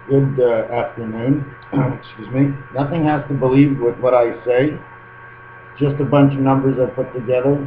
Good afternoon. Excuse me. Nothing has to believe with what I say. Just a bunch of numbers I put together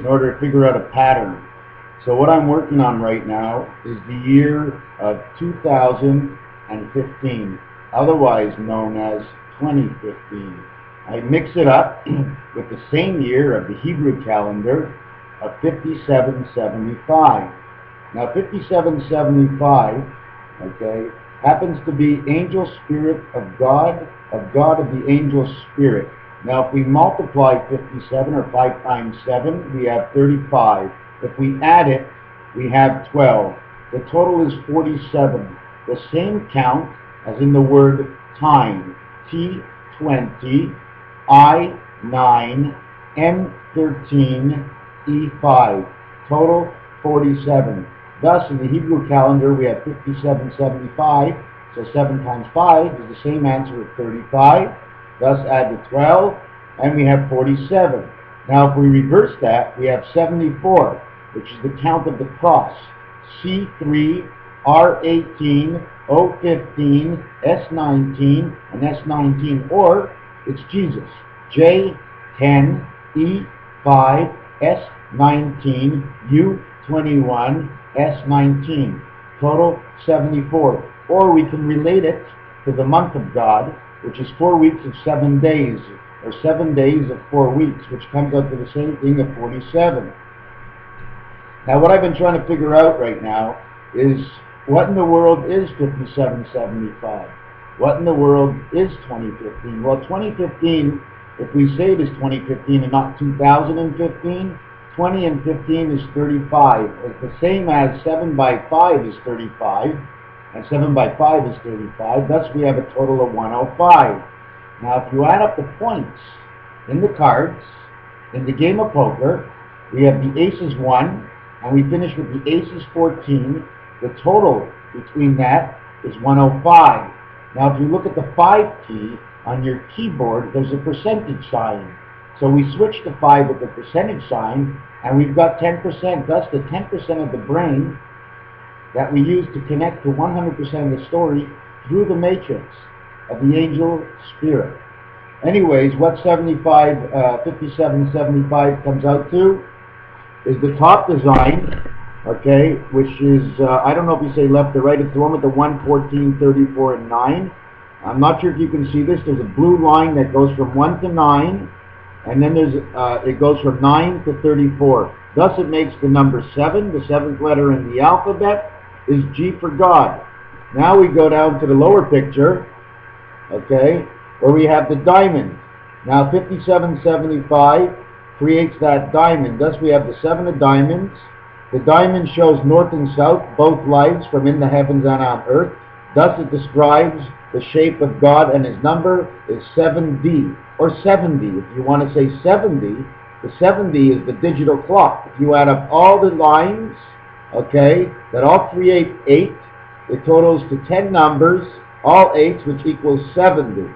in order to figure out a pattern. So what I'm working on right now is the year of 2015, otherwise known as 2015. I mix it up with the same year of the Hebrew calendar of 5775. Now 5775, okay, happens to be angel spirit of God of the angel spirit. Now if we multiply 57, or 5 times 7, we have 35. If we add it, we have 12. The total is 47. The same count as in the word time. T20, I9, M13, E5. Total 47. Thus, in the Hebrew calendar, we have 5775. So 7 times 5 is the same answer of 35. Thus, add the 12, and we have 47. Now, if we reverse that, we have 74, which is the count of the cross. C3, R18, O15, S19, and S19. Or, it's Jesus. J10, E5, S19, U21, S19. Total 74. Or we can relate it to the month of God, which is 4 weeks of 7 days, or 7 days of 4 weeks, which comes out to the same thing of 47. Now what I've been trying to figure out right now is what in the world is 5775? What in the world is 2015? Well, 2015, if we say it is 2015 and not 2015, 20 and 15 is 35. It's the same as 7 by 5 is 35, and 7 by 5 is 35. Thus, we have a total of 105. Now, if you add up the points in the cards, in the game of poker, we have the aces 1, and we finish with the aces 14. The total between that is 105. Now, if you look at the 5 key on your keyboard, there's a percentage sign. So we switch to 5 with the percentage sign, and we've got 10%. Thus, the 10% of the brain that we use to connect to 100% of the story through the matrix of the angel spirit. Anyways, what 5775 comes out to is the top design, okay, which is, I don't know if you say left or right, it's the one with the 1, 14, 34, and 9. I'm not sure if you can see this. There's a blue line that goes from 1 to 9, and then there's it goes from 9 to 34. Thus it makes the number 7, the 7th letter in the alphabet, is G for God. Now we go down to the lower picture, okay, where we have the diamond. Now 5775 creates that diamond. Thus we have the 7 of diamonds. The diamond shows north and south, both lights from in the heavens and on earth. Thus it describes the shape of God, and his number is 7D, or 70. If you want to say 70, the 70 is the digital clock. If you add up all the lines, okay, that all create 8, it totals to 10 numbers, all 8s, which equals 70.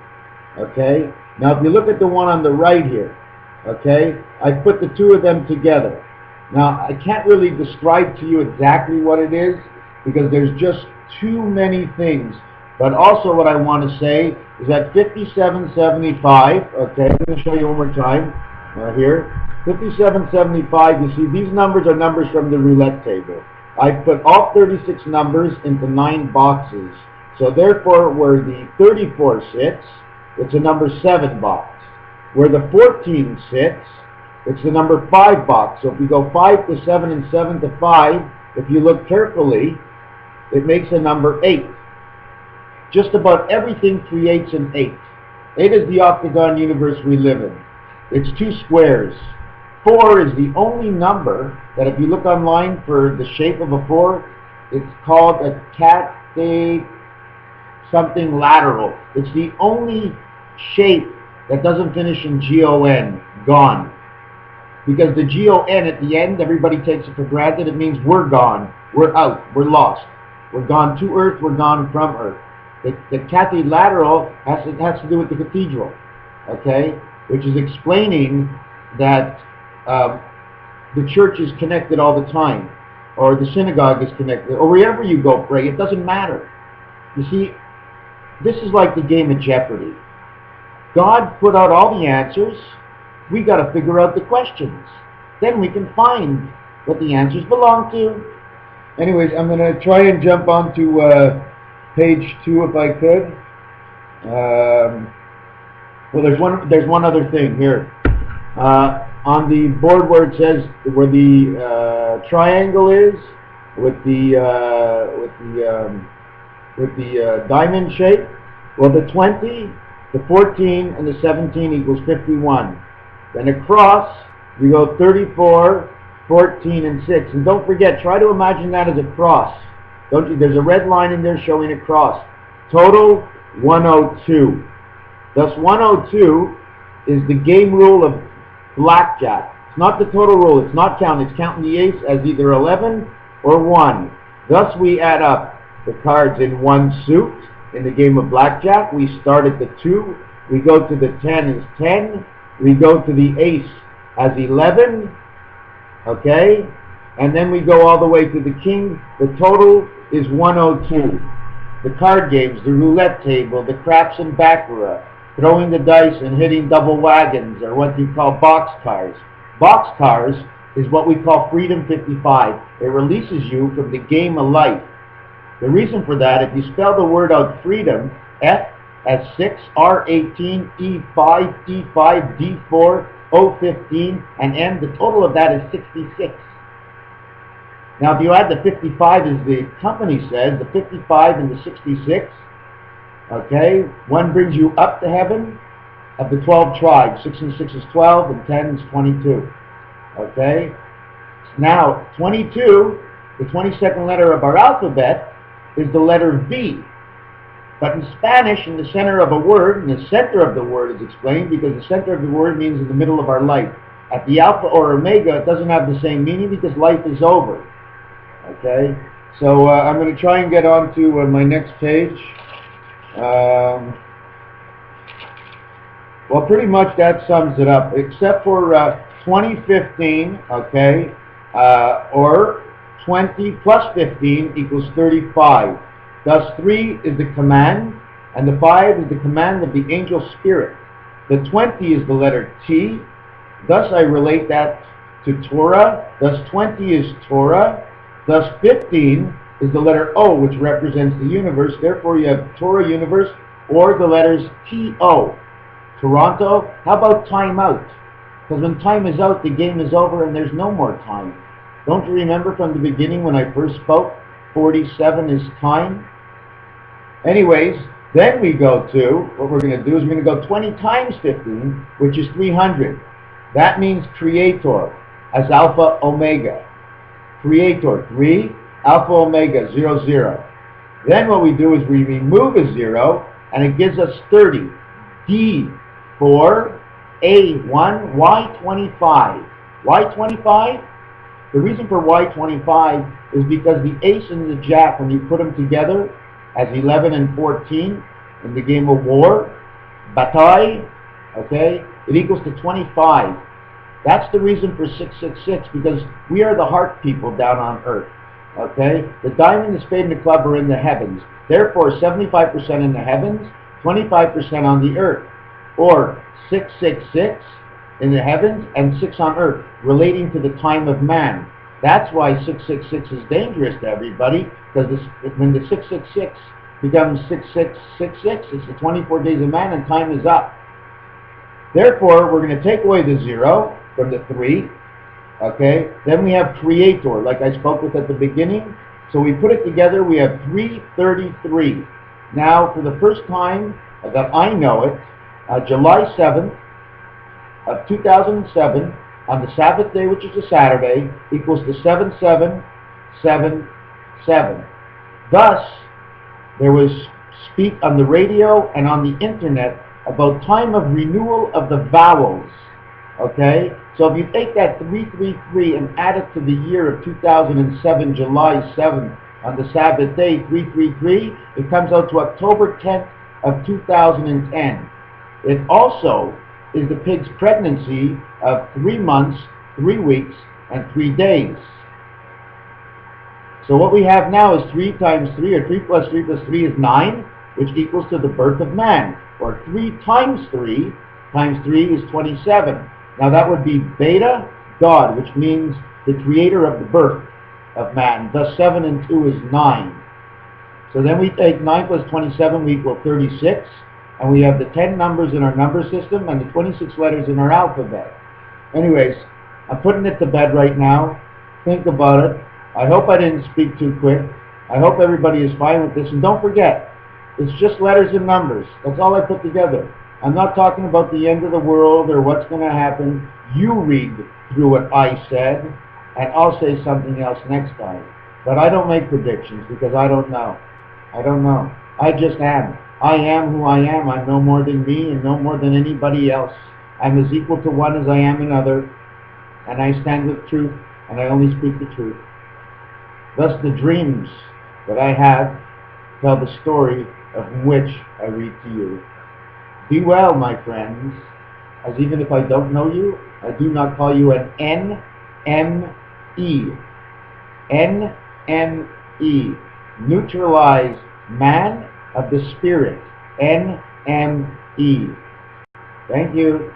Okay? Now if you look at the one on the right here, okay, I put the two of them together. Now I can't really describe to you exactly what it is, because there's just too many things. But also what I want to say is that 5775, okay, I'm going to show you one more time here. 5775, you see these numbers are numbers from the roulette table. I put all 36 numbers into 9 boxes. So therefore, where the 34 sits, it's a number 7 box. Where the 14 sits, it's the number 5 box. So if we go 5 to 7 and 7 to 5, if you look carefully, it makes a number 8. Just about everything creates an 8. 8 is the octagon universe we live in. It's 2 squares. 4 is the only number that if you look online for the shape of a 4, it's called a something lateral. It's the only shape that doesn't finish in G-O-N, gone. Because the G-O-N at the end, everybody takes it for granted. It means we're gone, we're out, we're lost. We're gone to Earth, we're gone from Earth. The lateral has to do with the cathedral, okay, which is explaining that the church is connected all the time, or the synagogue is connected, or wherever you go pray, it doesn't matter. You see, this is like the game of Jeopardy. God put out all the answers. We got to figure out the questions. Then we can find what the answers belong to. Anyways, I'm going to try and jump onto page 2 if I could. Well, there's one other thing here. On the board where it says where the triangle is with the diamond shape. Well, the 20, the 14, and the 17 equals 51. Then across, we go 34, 14, and 6. And don't forget, try to imagine that as a cross. Don't you? There's a red line in there showing a cross. Total 102. Thus, 102 is the game rule of blackjack. It's not the total rule. It's not counting. It's counting the ace as either 11 or 1. Thus, we add up the cards in one suit. In the game of blackjack, we start at the 2. We go to the 10 as 10. We go to the ace as 11. Okay? And then we go all the way to the king. The total is 102. The card games, the roulette table, the craps and baccarat, throwing the dice and hitting double wagons, or what you call boxcars. Boxcars is what we call Freedom 55. It releases you from the game of life. The reason for that, if you spell the word out freedom, F as 6, R 18, E 5, D 5, D 4, O 15, and M, the total of that is 66. Now if you add the 55, as the company says, the 55 and the 66, okay, one brings you up to heaven of the 12 tribes. 6 and 6 is 12, and 10 is 22. Okay? Now, 22, the 22nd letter of our alphabet, is the letter V. But in Spanish, in the center of a word, and the center of the word is explained because the center of the word means in the middle of our life. At the alpha or omega, it doesn't have the same meaning because life is over. Okay? So I'm going to try and get on to my next page. Well, pretty much that sums it up, except for 2015, okay, or 20 plus 15 equals 35. Thus 3 is the command, and the 5 is the command of the angel spirit. The 20 is the letter T, thus I relate that to Torah. Thus 20 is Torah. Thus 15 is the letter O, which represents the universe. Therefore you have Torah universe, or the letters T-O. Toronto. How about time out? Because when time is out, the game is over and there's no more time. Don't you remember from the beginning when I first spoke, 47 is time? Anyways, then we go to, what we're going to do is we're going to go 20 times 15, which is 300. That means creator, as alpha omega. Creator, 3, alpha omega, 0, 0. Then what we do is we remove a 0, and it gives us 30. D, 4, A, 1, Y, 25. Why 25? The reason for why 25 is because the ace and the jack, when you put them together as 11 and 14 in the game of war, bataille, okay, it equals to 25. That's the reason for 666, because we are the heart people down on earth, okay? The diamond, the spade, and the club are in the heavens. Therefore, 75% in the heavens, 25% on the earth, or 666 in the heavens and 6 on earth, relating to the time of man. That's why 666 is dangerous to everybody, because when the 666 becomes 6666, it's the 24 days of man and time is up. Therefore, we're going to take away the 0 from the 3, okay? Then we have creator, like I spoke with at the beginning. So we put it together, we have 333. Now, for the first time that I know it, July 7th of 2007, on the Sabbath day, which is a Saturday, equals to 7777. Thus, there was speak on the radio and on the internet about time of renewal of the vowels. Okay? So if you take that 333 and add it to the year of 2007, July 7th, on the Sabbath day, 333, it comes out to October 10th of 2010. It also is the pig's pregnancy of 3 months, 3 weeks, and 3 days. So what we have now is 3 times 3, or 3 plus 3 plus 3 is 9, which equals to the birth of man. Or 3 times 3 is 27. Now that would be beta, God, which means the creator of the birth of man. Thus 7 and 2 is 9. So then we take 9 plus 27, we equal 36. And we have the 10 numbers in our number system and the 26 letters in our alphabet. Anyways, I'm putting it to bed right now. Think about it. I hope I didn't speak too quick. I hope everybody is fine with this. And don't forget, it's just letters and numbers. That's all I put together. I'm not talking about the end of the world or what's going to happen. You read through what I said, and I'll say something else next time. But I don't make predictions because I don't know. I don't know. I just am. I am who I am. I'm no more than me and no more than anybody else. I'm as equal to one as I am another. And I stand with truth, and I only speak the truth. Thus the dreams that I have tell the story of which I read to you. Be well, my friends, as even if I don't know you, I do not call you an NME. NME. Neutralize man of the spirit. NME. Thank you.